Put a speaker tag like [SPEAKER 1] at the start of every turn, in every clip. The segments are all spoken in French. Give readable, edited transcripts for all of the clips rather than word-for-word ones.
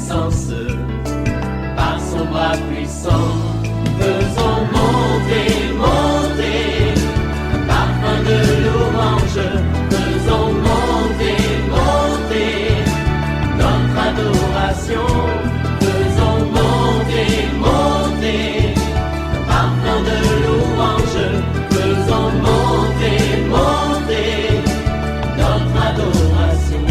[SPEAKER 1] puissance, par son bras puissant, faisons monter, monter, parfum de louange, faisons monter, monter, notre adoration, faisons monter, monter, parfum de louange, faisons monter, monter, notre adoration.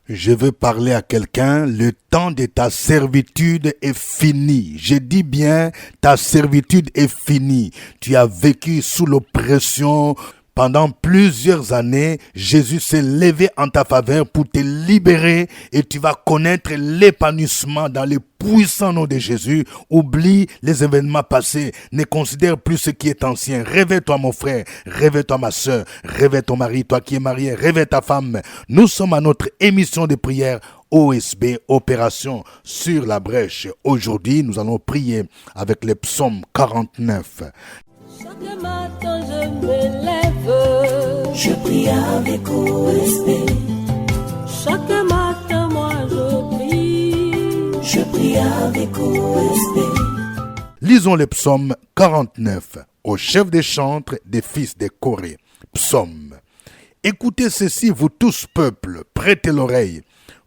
[SPEAKER 2] Je veux parler à quelqu'un, le temps de ta servitude est fini. Je dis bien, ta servitude est finie. Tu as vécu sous l'oppression pendant plusieurs années. Jésus s'est levé en ta faveur pour te libérer et tu vas connaître l'épanouissement dans le puissant nom de Jésus. Oublie les événements passés. Ne considère plus ce qui est ancien. Réveille-toi mon frère, réveille-toi ma soeur, réveille ton mari, toi qui es marié, réveille ta femme. Nous sommes à notre émission de prière OSB, Opération sur la brèche. Aujourd'hui, nous allons prier avec le psaume 49.
[SPEAKER 3] Chaque matin je me lève, je prie avec OSB. Chaque matin moi je prie avec OSB.
[SPEAKER 2] Lisons le psaume 49 au chef des chantres des fils de Corée. Psaume. Écoutez ceci, vous tous peuples, prêtez l'oreille.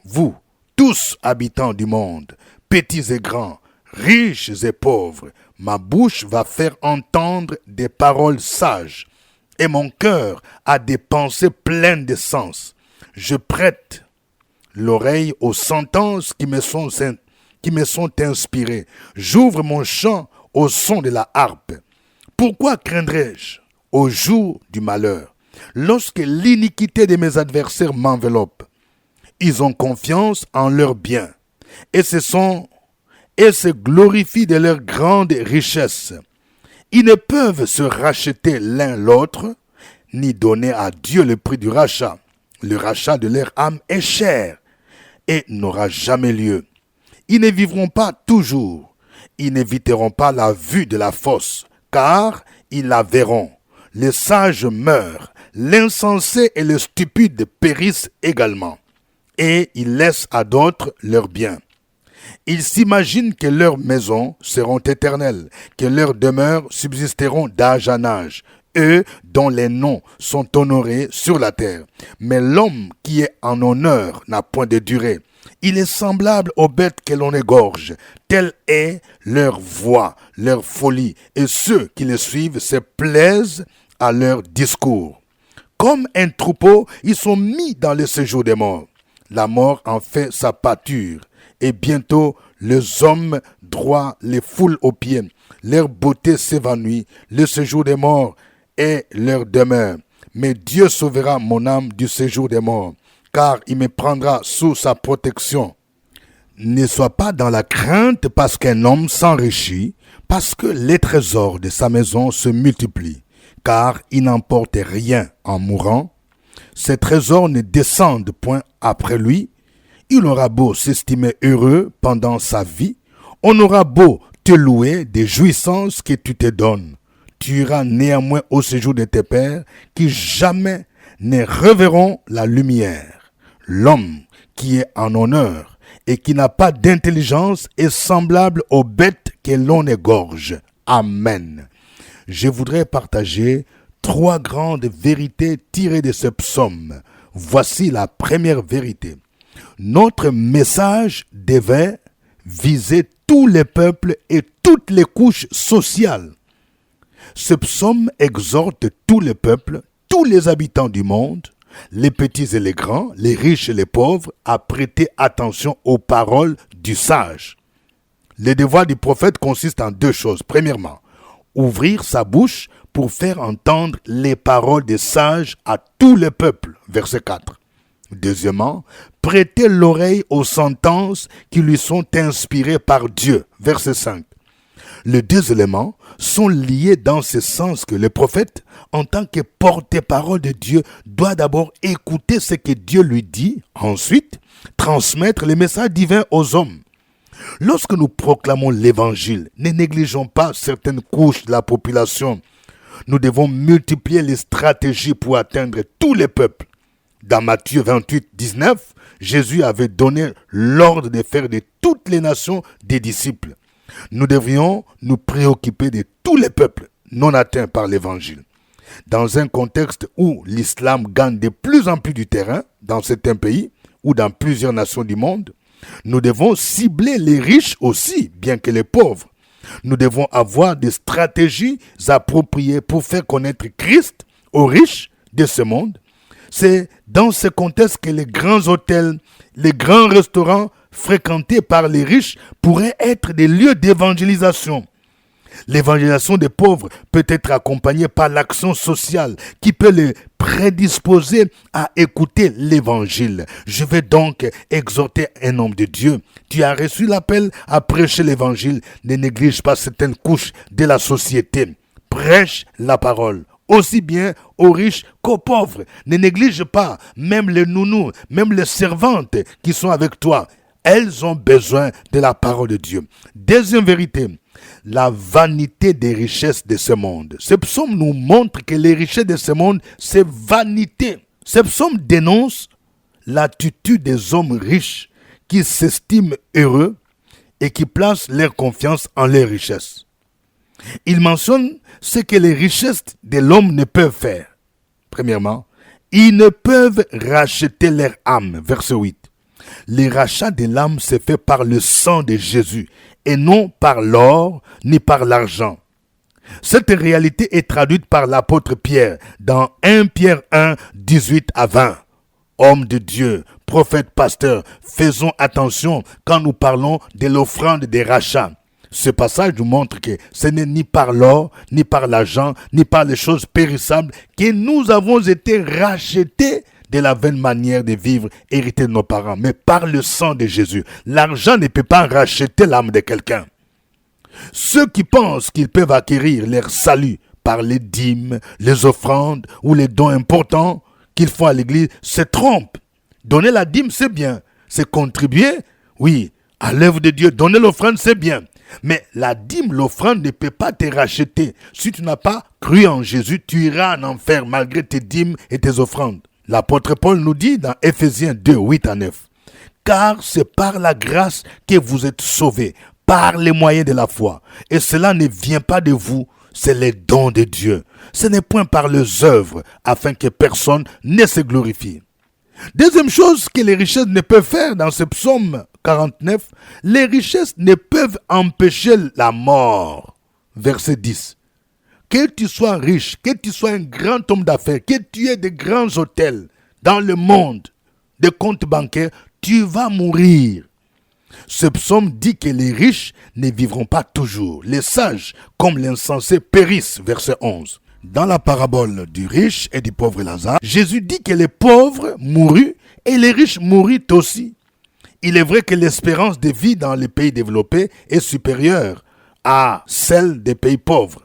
[SPEAKER 2] Vous, tous habitants du monde, petits et grands, riches et pauvres, ma bouche va faire entendre des paroles sages, et mon cœur a des pensées pleines de sens. Je prête l'oreille aux sentences qui me sont inspirées. J'ouvre mon chant au son de la harpe. Pourquoi craindrais-je au jour du malheur, lorsque l'iniquité de mes adversaires m'enveloppe? Ils ont confiance en leurs biens et se glorifient de leur grande richesse. Ils ne peuvent se racheter l'un l'autre, ni donner à Dieu le prix du rachat. Le rachat de leur âme est cher et n'aura jamais lieu. Ils ne vivront pas toujours. Ils n'éviteront pas la vue de la fosse, car ils la verront. Les sages meurent, l'insensé et le stupide périssent également. Et ils laissent à d'autres leurs biens. Ils s'imaginent que leurs maisons seront éternelles, que leurs demeures subsisteront d'âge en âge, eux dont les noms sont honorés sur la terre. Mais l'homme qui est en honneur n'a point de durée. Il est semblable aux bêtes que l'on égorge. Telle est leur voix, leur folie, et ceux qui les suivent se plaisent à leur discours. Comme un troupeau, ils sont mis dans le séjour des morts. La mort en fait sa pâture, et bientôt les hommes droits les foulent aux pieds. Leur beauté s'évanouit, le séjour des morts est leur demeure. Mais Dieu sauvera mon âme du séjour des morts, car il me prendra sous sa protection. Ne sois pas dans la crainte parce qu'un homme s'enrichit, parce que les trésors de sa maison se multiplient, car il n'emporte rien en mourant. Ses trésors ne descendent point après lui. Il aura beau s'estimer heureux pendant sa vie, on aura beau te louer des jouissances que tu te donnes. Tu iras néanmoins au séjour de tes pères qui jamais ne reverront la lumière. L'homme qui est en honneur et qui n'a pas d'intelligence est semblable aux bêtes que l'on égorge. Amen. Je voudrais partager 3 grandes vérités tirées de ce psaume. Voici la première vérité. Notre message devait viser tous les peuples et toutes les couches sociales. Ce psaume exhorte tous les peuples, tous les habitants du monde, les petits et les grands, les riches et les pauvres, à prêter attention aux paroles du sage. Le devoir du prophète consiste en 2 choses. Premièrement, ouvrir sa bouche pour faire entendre les paroles des sages à tous les peuples. Verset 4. Deuxièmement, prêter l'oreille aux sentences qui lui sont inspirées par Dieu. Verset 5. Les 2 éléments sont liés dans ce sens que le prophète, en tant que porte-parole de Dieu, doit d'abord écouter ce que Dieu lui dit, ensuite transmettre les messages divins aux hommes. Lorsque nous proclamons l'évangile, ne négligeons pas certaines couches de la population. Nous devons multiplier les stratégies pour atteindre tous les peuples. Dans Matthieu 28, 19, Jésus avait donné l'ordre de faire de toutes les nations des disciples. Nous devrions nous préoccuper de tous les peuples non atteints par l'évangile. Dans un contexte où l'islam gagne de plus en plus du terrain dans certains pays ou dans plusieurs nations du monde, nous devons cibler les riches aussi, bien que les pauvres. Nous devons avoir des stratégies appropriées pour faire connaître Christ aux riches de ce monde. C'est dans ce contexte que les grands hôtels, les grands restaurants fréquentés par les riches pourraient être des lieux d'évangélisation. L'évangélisation des pauvres peut être accompagnée par l'action sociale qui peut les prédisposer à écouter l'évangile. Je vais donc exhorter un homme de Dieu. Tu as reçu l'appel à prêcher l'évangile. Ne néglige pas certaines couches de la société. Prêche la parole, aussi bien aux riches qu'aux pauvres. Ne néglige pas même les nounous, même les servantes qui sont avec toi. Elles ont besoin de la parole de Dieu. Deuxième vérité, la vanité des richesses de ce monde. Ce psaume nous montre que les richesses de ce monde, c'est vanité. Ce psaume dénonce l'attitude des hommes riches qui s'estiment heureux et qui placent leur confiance en leurs richesses. Il mentionne ce que les richesses de l'homme ne peuvent faire. Premièrement, ils ne peuvent racheter leur âme. Verset 8. Le rachat de l'âme se fait par le sang de Jésus et non par l'or ni par l'argent. Cette réalité est traduite par l'apôtre Pierre dans 1 Pierre 1, 18 à 20. Hommes de Dieu, prophètes, pasteurs, faisons attention quand nous parlons de l'offrande des rachats. Ce passage nous montre que ce n'est ni par l'or, ni par l'argent, ni par les choses périssables que nous avons été rachetés de la vaine manière de vivre héritée de nos parents, mais par le sang de Jésus. L'argent ne peut pas racheter l'âme de quelqu'un. Ceux qui pensent qu'ils peuvent acquérir leur salut par les dîmes, les offrandes ou les dons importants qu'ils font à l'église se trompent. Donner la dîme, c'est bien. C'est contribuer, oui, à l'œuvre de Dieu. Donner l'offrande, c'est bien. Mais la dîme, l'offrande ne peut pas te racheter. Si tu n'as pas cru en Jésus, tu iras en enfer malgré tes dîmes et tes offrandes. L'apôtre Paul nous dit dans Éphésiens 2, 8 à 9, « Car c'est par la grâce que vous êtes sauvés, par les moyens de la foi. Et cela ne vient pas de vous, c'est les dons de Dieu. Ce n'est point par les œuvres, afin que personne ne se glorifie. » Deuxième chose que les richesses ne peuvent faire dans ce psaume 49, les richesses ne peuvent empêcher la mort. Verset 10. Que tu sois riche, que tu sois un grand homme d'affaires, que tu aies de grands hôtels dans le monde, des comptes bancaires, tu vas mourir. Ce psaume dit que les riches ne vivront pas toujours. Les sages, comme l'insensé, périssent. Verset 11. Dans la parabole du riche et du pauvre Lazare, Jésus dit que les pauvres moururent et les riches moururent aussi. Il est vrai que l'espérance de vie dans les pays développés est supérieure à celle des pays pauvres.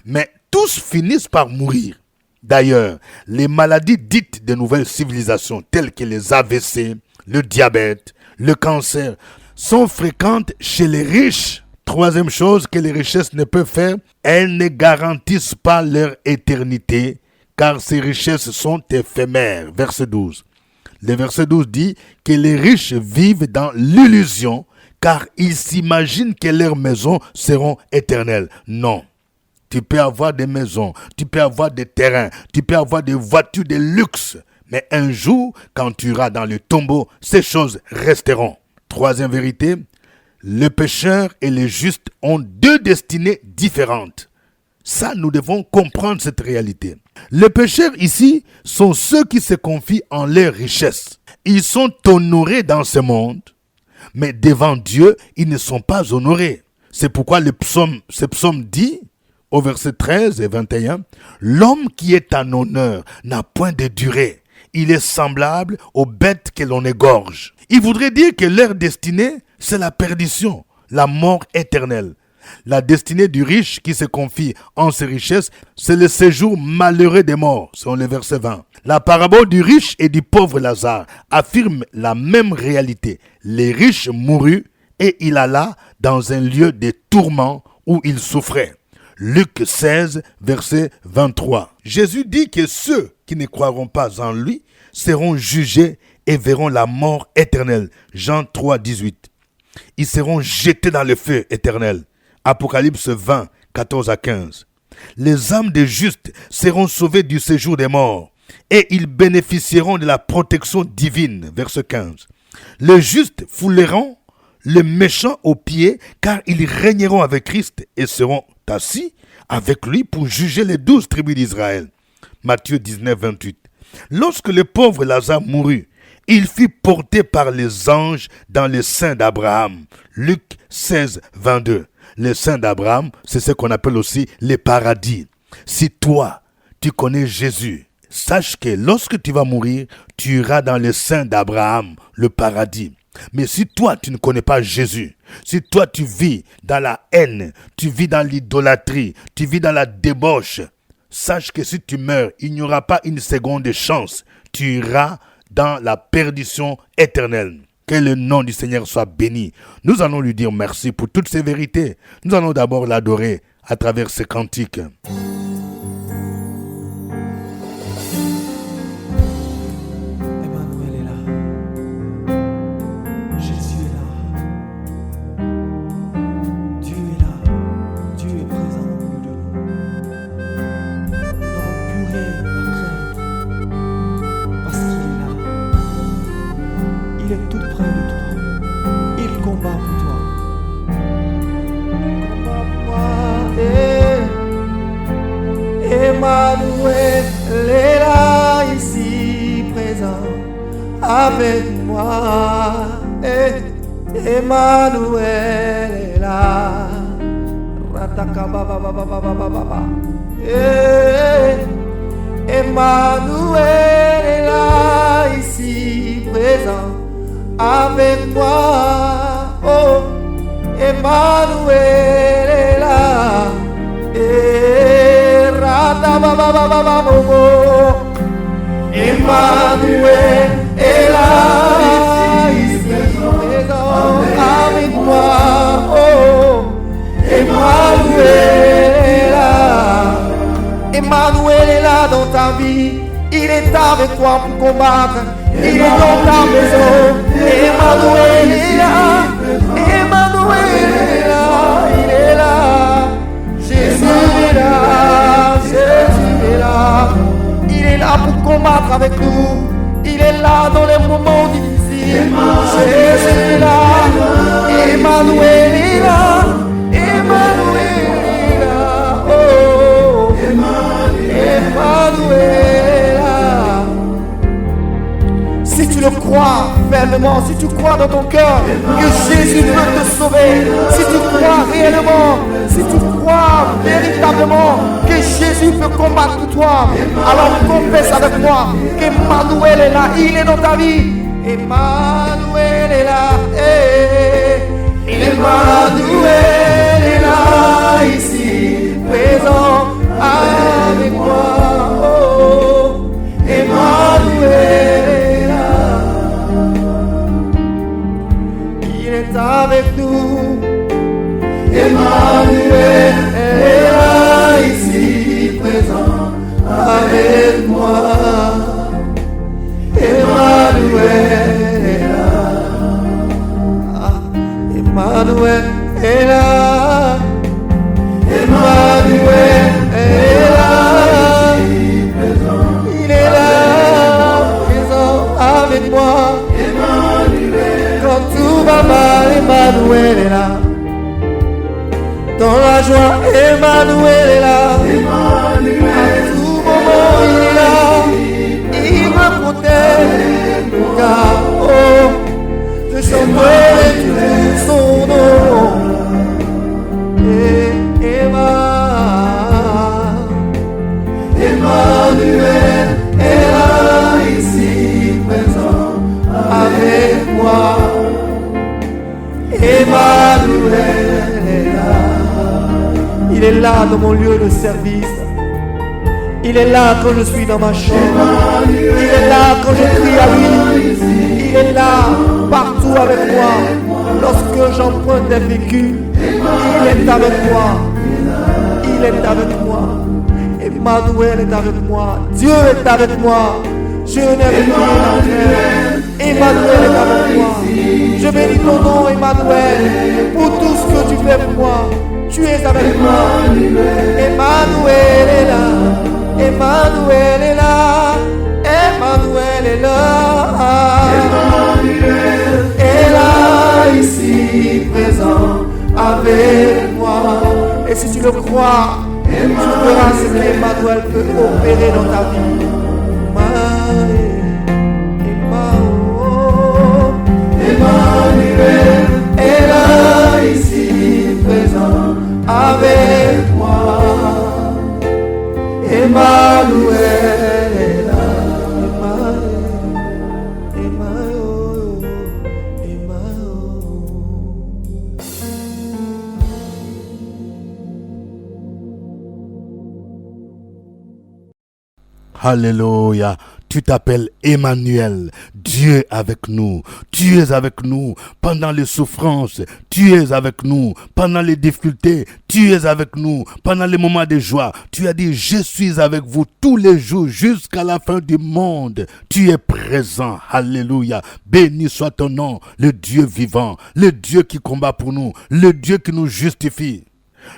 [SPEAKER 2] Mais tous finissent par mourir. D'ailleurs, les maladies dites de nouvelles civilisations, telles que les AVC, le diabète, le cancer, sont fréquentes chez les riches. Troisième chose que les richesses ne peuvent faire, elles ne garantissent pas leur éternité, car ces richesses sont éphémères. Verset 12. Le verset 12 dit que les riches vivent dans l'illusion, car ils s'imaginent que leurs maisons seront éternelles. Non. Tu peux avoir des maisons, tu peux avoir des terrains, tu peux avoir des voitures de luxe. Mais un jour, quand tu iras dans le tombeau, ces choses resteront. Troisième vérité, le pécheur et le juste ont deux destinées différentes. Ça, nous devons comprendre cette réalité. Les pécheurs ici sont ceux qui se confient en leur richesse. Ils sont honorés dans ce monde, mais devant Dieu, ils ne sont pas honorés. C'est pourquoi ce psaume dit, au verset 13 et 21, « L'homme qui est en honneur n'a point de durée. Il est semblable aux bêtes que l'on égorge. » Il voudrait dire que leur destinée, c'est la perdition, la mort éternelle. La destinée du riche qui se confie en ses richesses, c'est le séjour malheureux des morts, selon le verset 20. La parabole du riche et du pauvre Lazare affirme la même réalité. Les riches moururent et il alla dans un lieu de tourment où il souffrait. Luc 16, verset 23. Jésus dit que ceux qui ne croiront pas en lui seront jugés et verront la mort éternelle. Jean 3, 18. Ils seront jetés dans le feu éternel. Apocalypse 20, 14 à 15. Les âmes des justes seront sauvées du séjour des morts et ils bénéficieront de la protection divine. Verset 15. Les justes fouleront les méchants aux pieds car ils régneront avec Christ et seront assis avec lui pour juger les 12 tribus d'Israël. Matthieu 19, 28. Lorsque le pauvre Lazare mourut, il fut porté par les anges dans les seins d'Abraham. Luc 16, 22. Les seins d'Abraham, c'est ce qu'on appelle aussi les paradis. Si toi, tu connais Jésus, sache que lorsque tu vas mourir, tu iras dans les seins d'Abraham, le paradis. Mais si toi, tu ne connais pas Jésus, si toi, tu vis dans la haine, tu vis dans l'idolâtrie, tu vis dans la débauche, sache que si tu meurs, il n'y aura pas une seconde de chance. Tu iras dans la perdition éternelle. Que le nom du Seigneur soit béni. Nous allons lui dire merci pour toutes ces vérités. Nous allons d'abord l'adorer à travers ces cantiques.
[SPEAKER 4] Emmanuel est là. Jésus est là. Dieu est là. Dieu est présent au milieu de nous. Nous n'avons plus rien à craindre parce qu'il est là. Il est tout près de toi. Il combat pour toi. Combat pour moi. Emmanuel est là, ici présent avec moi. Emmanuel est là. Ratakabababababababa. Emmanuel est là, ici présent avec moi. Oh, Emmanuel est là. Emmanuel est là, ici présent avec moi. Oh, Emmanuel est là. Emmanuel est là dans ta vie. Il est avec toi pour combattre. Il est dans ta maison. Emmanuel est là. Emmanuel est là. Il est là. Jésus est là. Jésus est là. Il est là pour combattre avec nous. Il est là dans les moments difficiles. Jésus est là. Emmanuel est là. Emmanuel est là. Oh, Emmanuel est là. Si tu le crois fermement, si tu crois dans ton cœur que Jésus peut te sauver, si tu crois réellement, si tu crois véritablement que Jésus peut combattre pour toi, alors confesse avec moi qu'Emmanuel est là, il est dans ta vie. Emmanuel est là, Emmanuel est là, ici, présent avec moi. Oh, Emmanuel est là, il est avec nous. Emmanuel est là, ici, présent avec moi. Emmanuel est là. Emmanuel est là. Emmanuel est là. Il est là, présent avec moi. Quand tout va mal, Emmanuel est là. Dans la joie, Emmanuel est là. À tout moment, il est là. Il me protège. Car, oh, je chanterai tout son nom. Emmanuel est là, ici présent avec moi. Emmanuel est là. Il est là dans mon lieu de service. Il est là quand je suis dans ma chambre. Il est là quand je prie à lui. Il est là partout avec moi. Lorsque j'emprunte des véhicules, il est avec moi. Il est avec moi. Emmanuel est avec moi. Dieu est avec moi. Je n'ai rien à faire. Emmanuel est avec moi. Je bénis ton nom, Emmanuel, pour tout ce que tu fais pour moi. Tu es avec moi. Emmanuel est là. Emmanuel est là. Emmanuel est là. Emmanuel est là, ici présent avec moi. Et si tu le crois, tu verras ce que Emmanuel peut opérer dans ta vie. Emmanuel est là, ici présent avec moi. Emmanuel est là.
[SPEAKER 2] Alléluia. Tu t'appelles Emmanuel. Dieu avec nous. Tu es avec nous pendant les souffrances. Tu es avec nous pendant les difficultés. Tu es avec nous pendant les moments de joie. Tu as dit, je suis avec vous tous les jours jusqu'à la fin du monde. Tu es présent. Alléluia. Béni soit ton nom, le Dieu vivant, le Dieu qui combat pour nous, le Dieu qui nous justifie.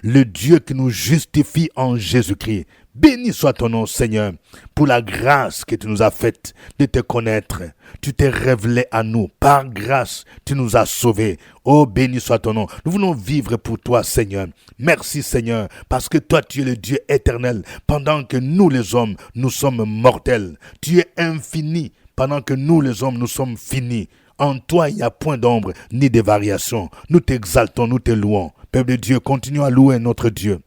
[SPEAKER 2] Le Dieu qui nous justifie en Jésus-Christ. Béni soit ton nom, Seigneur, pour la grâce que tu nous as faite de te connaître. Tu t'es révélé à nous. Par grâce, tu nous as sauvés. Oh, béni soit ton nom. Nous voulons vivre pour toi, Seigneur. Merci, Seigneur, parce que toi, tu es le Dieu éternel, pendant que nous, les hommes, nous sommes mortels. Tu es infini, pendant que nous, les hommes, nous sommes finis. En toi, il n'y a point d'ombre, ni de variation. Nous t'exaltons, nous te louons. Peuple de Dieu, continue à louer notre Dieu.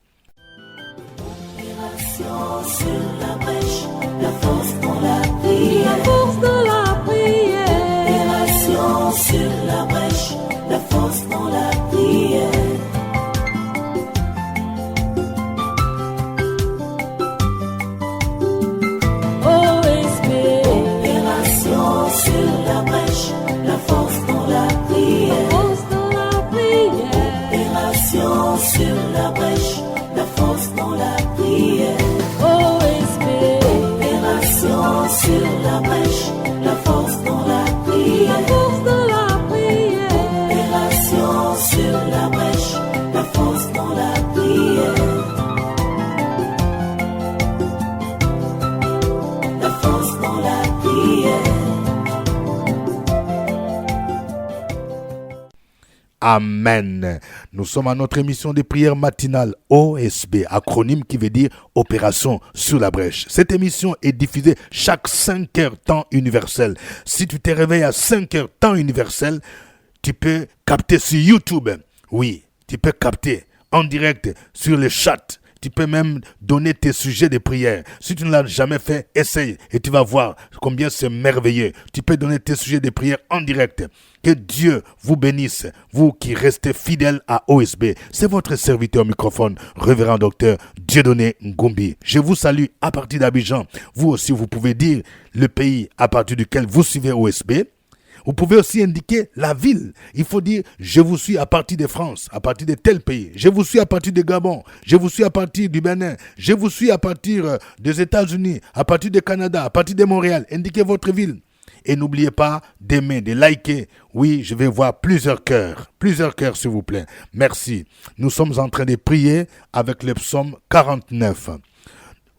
[SPEAKER 3] Sur la brèche, la force dans la prière. La force dans la prière. Opération sur la brèche, la force dans la prière. OSB. Opération sur la brèche, la force dans la prière. La force dans la prière. Opération sur la brèche, la force dans la prière. Sur la brèche, la force dans la prière. La force dans la prière. Opération sur la brèche, la force dans la prière. La force dans la prière.
[SPEAKER 2] Amen. Nous sommes à notre émission de prière matinale OSB, acronyme qui veut dire Opération sur la brèche. Cette émission est diffusée chaque 5 heures temps universel. Si tu te réveilles à 5 heures temps universel, tu peux capter sur YouTube. Oui, tu peux capter en direct sur le chat. Tu peux même donner tes sujets de prière. Si tu ne l'as jamais fait, essaye et tu vas voir combien c'est merveilleux. Tu peux donner tes sujets de prière en direct. Que Dieu vous bénisse, vous qui restez fidèles à OSB. C'est votre serviteur au microphone, révérend docteur Dieudonné Ngumbi. Je vous salue à partir d'Abidjan. Vous aussi, vous pouvez dire le pays à partir duquel vous suivez OSB. Vous pouvez aussi indiquer la ville. Il faut dire, je vous suis à partir de France, à partir de tel pays. Je vous suis à partir de Gabon. Je vous suis à partir du Bénin. Je vous suis à partir des États-Unis, à partir du Canada, à partir de Montréal. Indiquez votre ville. Et n'oubliez pas d'aimer, de liker. Oui, je vais voir plusieurs cœurs s'il vous plaît. Merci. Nous sommes en train de prier avec le psaume 49.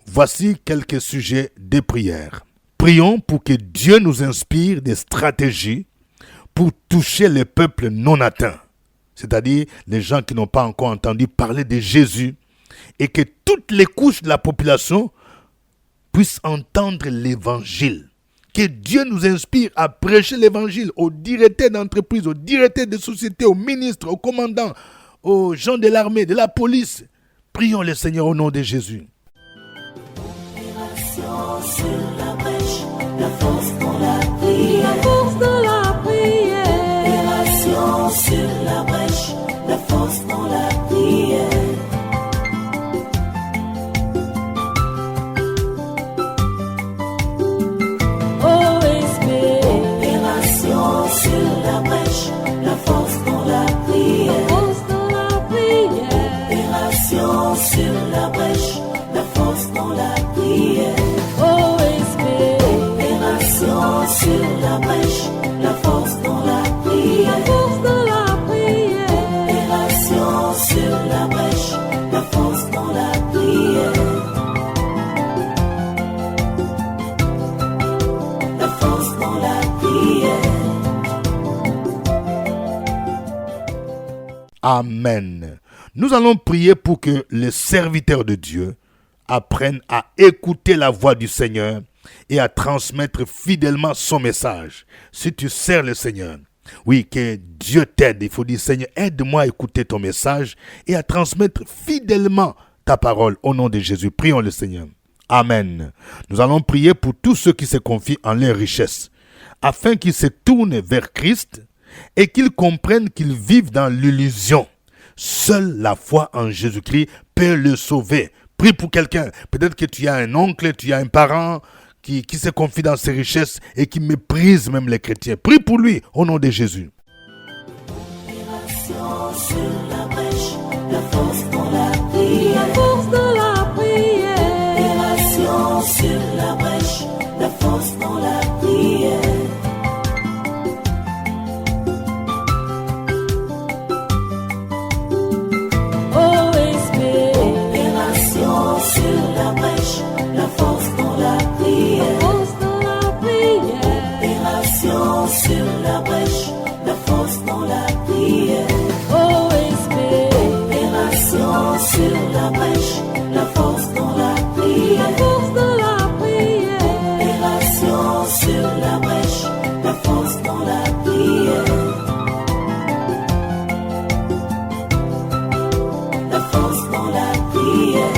[SPEAKER 2] Voici quelques sujets de prière. Prions pour que Dieu nous inspire des stratégies pour toucher les peuples non atteints, c'est-à-dire les gens qui n'ont pas encore entendu parler de Jésus, et que toutes les couches de la population puissent entendre l'évangile. Que Dieu nous inspire à prêcher l'évangile aux directeurs d'entreprise, aux directeurs de sociétés, aux ministres, aux commandants, aux gens de l'armée, de la police. Prions le Seigneur au nom de Jésus.
[SPEAKER 3] Sur la brèche, la force dans la prière. La force dans la prière. Opération sur la brèche, la force dans la prière. OSB. Opération sur la brèche, la force dans la prière. La force dans la prière. Opération sur la brèche, la force dans la prière. OSB. Opération
[SPEAKER 2] Amen. Nous allons prier pour que les serviteurs de Dieu apprennent à écouter la voix du Seigneur et à transmettre fidèlement son message. Si tu sers le Seigneur, oui, que Dieu t'aide. Il faut dire, Seigneur, aide-moi à écouter ton message et à transmettre fidèlement ta parole au nom de Jésus. Prions le Seigneur. Amen. Nous allons prier pour tous ceux qui se confient en leurs richesses, afin qu'ils se tournent vers Christ et qu'ils comprennent qu'ils vivent dans l'illusion. Seule la foi en Jésus-Christ peut le sauver. Prie pour quelqu'un. Peut-être que tu as un oncle, tu as un parent qui se confie dans ses richesses et qui méprise même les chrétiens. Prie pour lui au nom de Jésus.
[SPEAKER 3] Opération sur la brèche, la force dans la prière. La force dans la prière. Opération sur la brèche, la force dans la prière. OSP. Opération sur la brèche, la force dans la prière. La force dans la prière. Opération sur la brèche, la force dans la prière. OSP. Opération sur la brèche, la force dans la prière. La force dans la prière. Opération sur la brèche, la force dans la prière. La force dans la prière.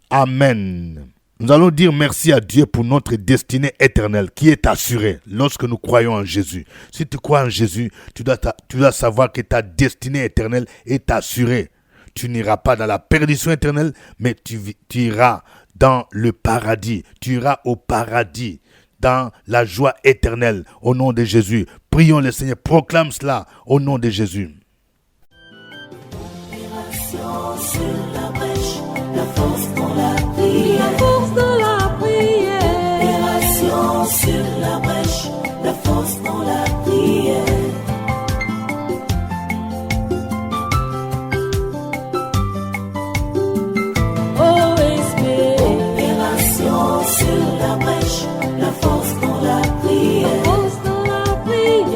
[SPEAKER 2] Amen. Nous allons dire merci à Dieu pour notre destinée éternelle qui est assurée lorsque nous croyons en Jésus. Si tu crois en Jésus, tu dois savoir que ta destinée éternelle est assurée. Tu n'iras pas dans la perdition éternelle, mais tu iras dans le paradis. Tu iras au paradis, dans la joie éternelle, au nom de Jésus. Prions le Seigneur, proclame cela au nom de Jésus.
[SPEAKER 3] Opération sur la brèche, la force dans la prière. La force dans la prière. Opération sur la brèche, la force dans la prière. OSP. Opération sur la brèche, la force dans la prière. La force dans la prière.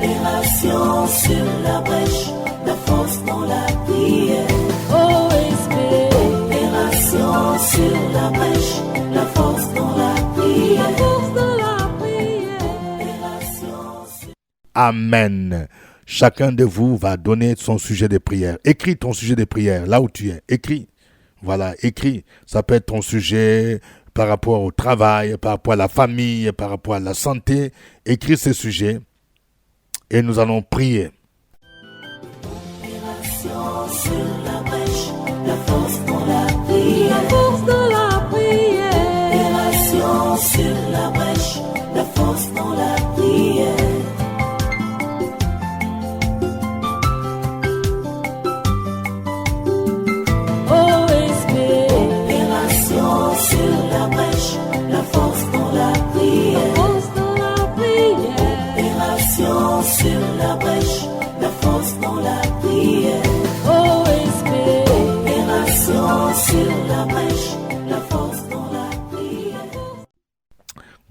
[SPEAKER 3] Opération sur la brèche, la force dans la prière. OSP. Opération sur la brèche, la force dans la prière. La force dans la prière. Opération sur...
[SPEAKER 2] Amen. Chacun de vous va donner son sujet de prière. Écris ton sujet de prière là où tu es. Écris. Voilà, écris. Ça peut être ton sujet par rapport au travail, par rapport à la famille, par rapport à la santé. Écris ces sujets et nous allons prier.
[SPEAKER 3] Opération sur la brèche, la force dans la prière. La force dans la prière. Opération sur la brèche, la force dans la prière. OSP. Opération sur la brèche, la force dans la prière. La force dans la prière. Opération sur la brèche, la force dans la prière. OSP. Opération sur la brèche, la force dans la prière.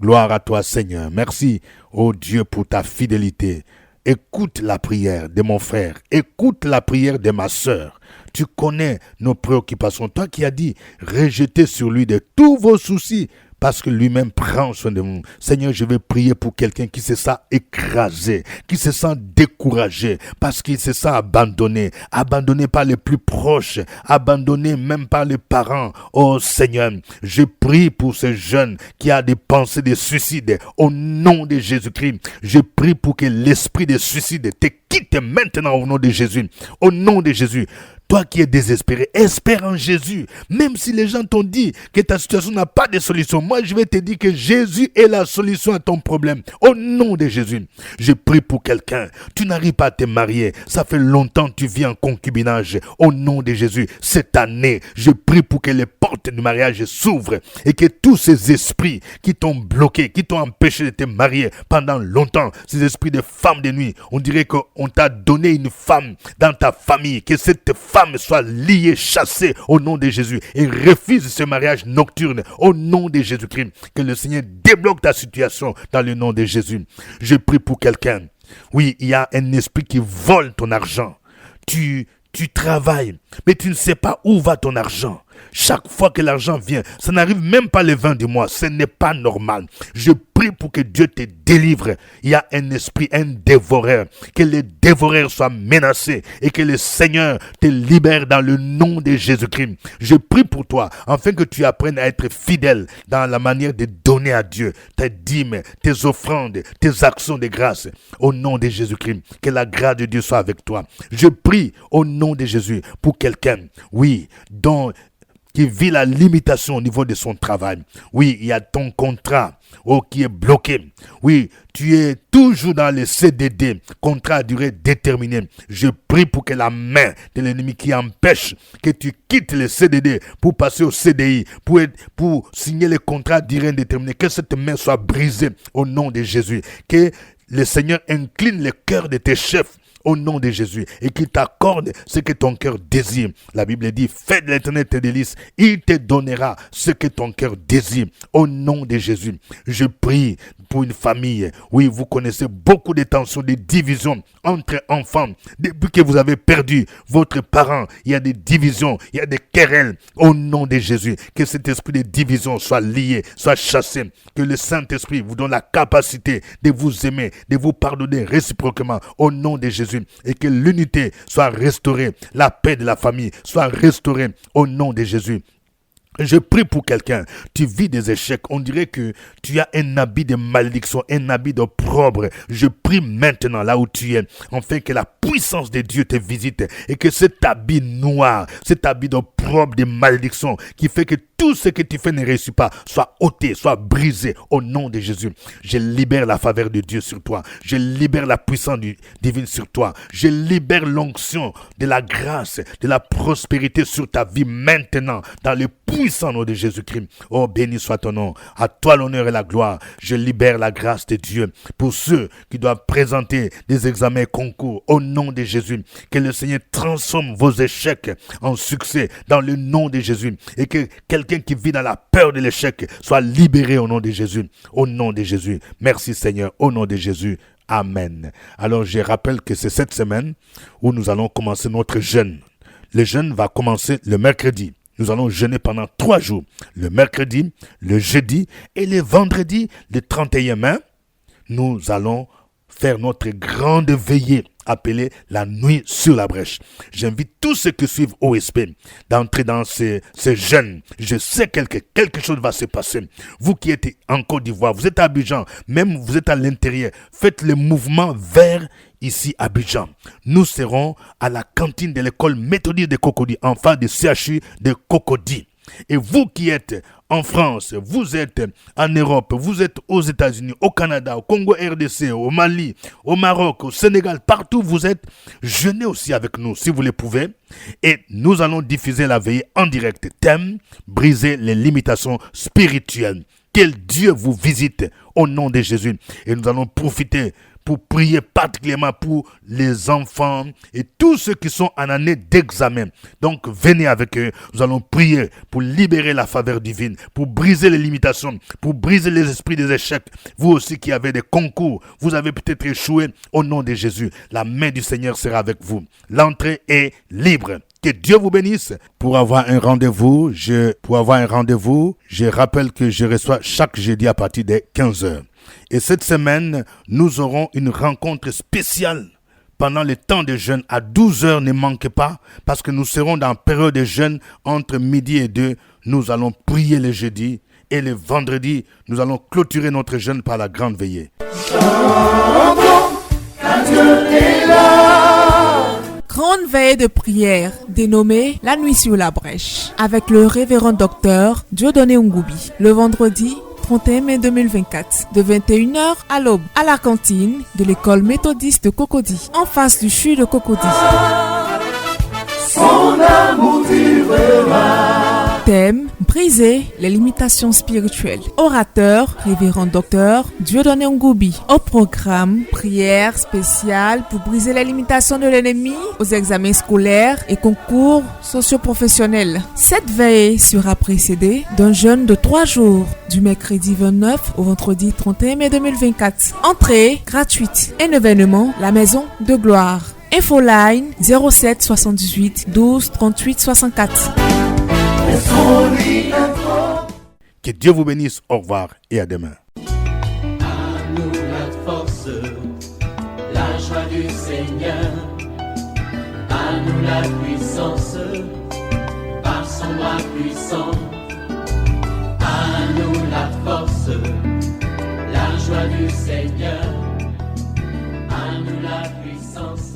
[SPEAKER 2] Gloire à toi, Seigneur. Merci, ô Dieu, pour ta fidélité. Écoute la prière de mon frère. Écoute la prière de ma sœur. Tu connais nos préoccupations. Toi qui as dit, rejetez sur lui de tous vos soucis, parce que lui-même prend soin de vous. Seigneur, je vais prier pour quelqu'un qui se sent écrasé, qui se sent découragé, parce qu'il se sent abandonné par les plus proches, abandonné même par les parents. Oh Seigneur, je prie pour ce jeune qui a des pensées de suicide. Au nom de Jésus-Christ, je prie pour que l'esprit de suicide te quitte maintenant au nom de Jésus. Au nom de Jésus. Toi qui es désespéré, espère en Jésus. Même si les gens t'ont dit que ta situation n'a pas de solution, moi je vais te dire que Jésus est la solution à ton problème. Au nom de Jésus, je prie pour quelqu'un. Tu n'arrives pas à te marier. Ça fait longtemps que tu vis en concubinage. Au nom de Jésus, cette année, je prie pour que les portes du mariage s'ouvrent et que tous ces esprits qui t'ont bloqué, qui t'ont empêché de te marier pendant longtemps, ces esprits de femmes de nuit, on dirait qu'on t'a donné une femme dans ta famille, que cette femme soit liée, chassée au nom de Jésus et refuse ce mariage nocturne au nom de Jésus-Christ. Que le Seigneur débloque ta situation dans le nom de Jésus. Je prie pour quelqu'un Oui, il y a un esprit qui vole ton argent. Tu travailles, mais tu ne sais pas où va ton argent. Chaque fois que l'argent vient, ça n'arrive même pas les 20 du mois. Ce n'est pas normal. Je prie pour que Dieu te délivre. Il y a un esprit, un dévoreur. Que les dévoreurs soient menacés et que le Seigneur te libère dans le nom de Jésus-Christ. Je prie pour toi, afin que tu apprennes à être fidèle dans la manière de donner à Dieu tes dîmes, tes offrandes, tes actions de grâce. Au nom de Jésus-Christ, que la grâce de Dieu soit avec toi. Je prie au nom de Jésus pour quelqu'un, oui, qui vit la limitation au niveau de son travail. Oui, il y a ton contrat qui est bloqué. Oui, tu es toujours dans le CDD, contrat à durée déterminée. Je prie pour que la main de l'ennemi qui empêche que tu quittes le CDD pour passer au CDI, pour signer le contrat à durée déterminée, que cette main soit brisée au nom de Jésus. Que le Seigneur incline le cœur de tes chefs au nom de Jésus, et qu'il t'accorde ce que ton cœur désire. La Bible dit, fais de l'Éternel tes délices, il te donnera ce que ton cœur désire. Au nom de Jésus, je prie pour une famille. Oui, vous connaissez beaucoup de tensions, de divisions entre enfants. Depuis que vous avez perdu votre parent, il y a des divisions, il y a des querelles. Au nom de Jésus, que cet esprit de division soit lié, soit chassé. Que le Saint-Esprit vous donne la capacité de vous aimer, de vous pardonner réciproquement. Au nom de Jésus. Et que l'unité soit restaurée, la paix de la famille soit restaurée au nom de Jésus. Je prie pour quelqu'un, tu vis des échecs, on dirait que tu as un habit de malédiction, un habit d'opprobre. Je prie maintenant là où tu es, afin que la puissance de Dieu te visite et que cet habit noir, cet habit d'opprobre, de malédiction, qui fait que tout ce que tu fais ne réussit pas, soit ôté, soit brisé au nom de Jésus. Je libère la faveur de Dieu sur toi. Je libère la puissance divine sur toi. Je libère l'onction de la grâce, de la prospérité sur ta vie maintenant, dans le puissant nom de Jésus-Christ. Oh, béni soit ton nom. À toi l'honneur et la gloire. Je libère la grâce de Dieu pour ceux qui doivent présenter des examens et concours au nom de Jésus. Que le Seigneur transforme vos échecs en succès dans le nom de Jésus. Et que quelqu'un qui vit dans la peur de l'échec soit libéré au nom de Jésus. Au nom de Jésus. Merci Seigneur. Au nom de Jésus. Amen. Alors je rappelle que c'est cette semaine où nous allons commencer notre jeûne. Le jeûne va commencer le mercredi. Nous allons jeûner pendant 3 jours. Le mercredi, le jeudi et le vendredi, le 31 mai, nous allons faire notre grande veillée appelée la nuit sur la brèche. J'invite tous ceux qui suivent OSP d'entrer dans ces jeûnes. Je sais que quelque chose va se passer. Vous qui êtes en Côte d'Ivoire, vous êtes à Abidjan, même vous êtes à l'intérieur, faites le mouvement vers ici à Abidjan. Nous serons à la cantine de l'école méthodiste de Cocody, en face du CHU de Cocody. Et vous qui êtes en France, vous êtes en Europe, vous êtes aux États-Unis, au Canada, au Congo RDC, au Mali, au Maroc, au Sénégal, partout où vous êtes, jeûnez aussi avec nous si vous le pouvez. Et nous allons diffuser la veillée en direct. Thème, briser les limitations spirituelles. Que Dieu vous visite au nom de Jésus. Et nous allons profiter pour prier particulièrement pour les enfants et tous ceux qui sont en année d'examen. Donc venez avec eux, nous allons prier pour libérer la faveur divine, pour briser les limitations, pour briser les esprits des échecs. Vous aussi qui avez des concours, vous avez peut-être échoué, au nom de Jésus, la main du Seigneur sera avec vous. L'entrée est libre. Que Dieu vous bénisse. Pour avoir un rendez-vous, je rappelle que je reçois chaque jeudi à partir de 15h. Et cette semaine, nous aurons une rencontre spéciale pendant le temps de jeûne à 12h. Ne manquez pas, parce que nous serons dans la période de jeûne entre midi et 2. Nous allons prier le jeudi et le vendredi, nous allons clôturer notre jeûne par la grande veillée.
[SPEAKER 5] Grande veillée de prière dénommée La Nuit sur la Brèche avec le révérend docteur Dieudonné Ngoubi le vendredi 31 mai 2024 de 21h à l'aube à la cantine de l'école méthodiste de Cocody en face du CHU de Cocody.
[SPEAKER 3] Son amour durera.
[SPEAKER 5] Thème: briser les limitations spirituelles. Orateur: Révérend Docteur Dieudonné Ngoubi. Au programme: prière spéciale pour briser les limitations de l'ennemi aux examens scolaires et concours socio-professionnels. Cette veille sera précédée d'un jeûne de 3 jours, du mercredi 29 au vendredi 31 mai 2024. Entrée gratuite. Un événement: la Maison de Gloire. Infoline 07 78 12 38 64.
[SPEAKER 2] Que Dieu vous bénisse. Au revoir et à demain.
[SPEAKER 1] À nous la force, la joie du Seigneur. À nous la puissance, par son bras puissant. À nous la force, la joie du Seigneur. À nous la puissance.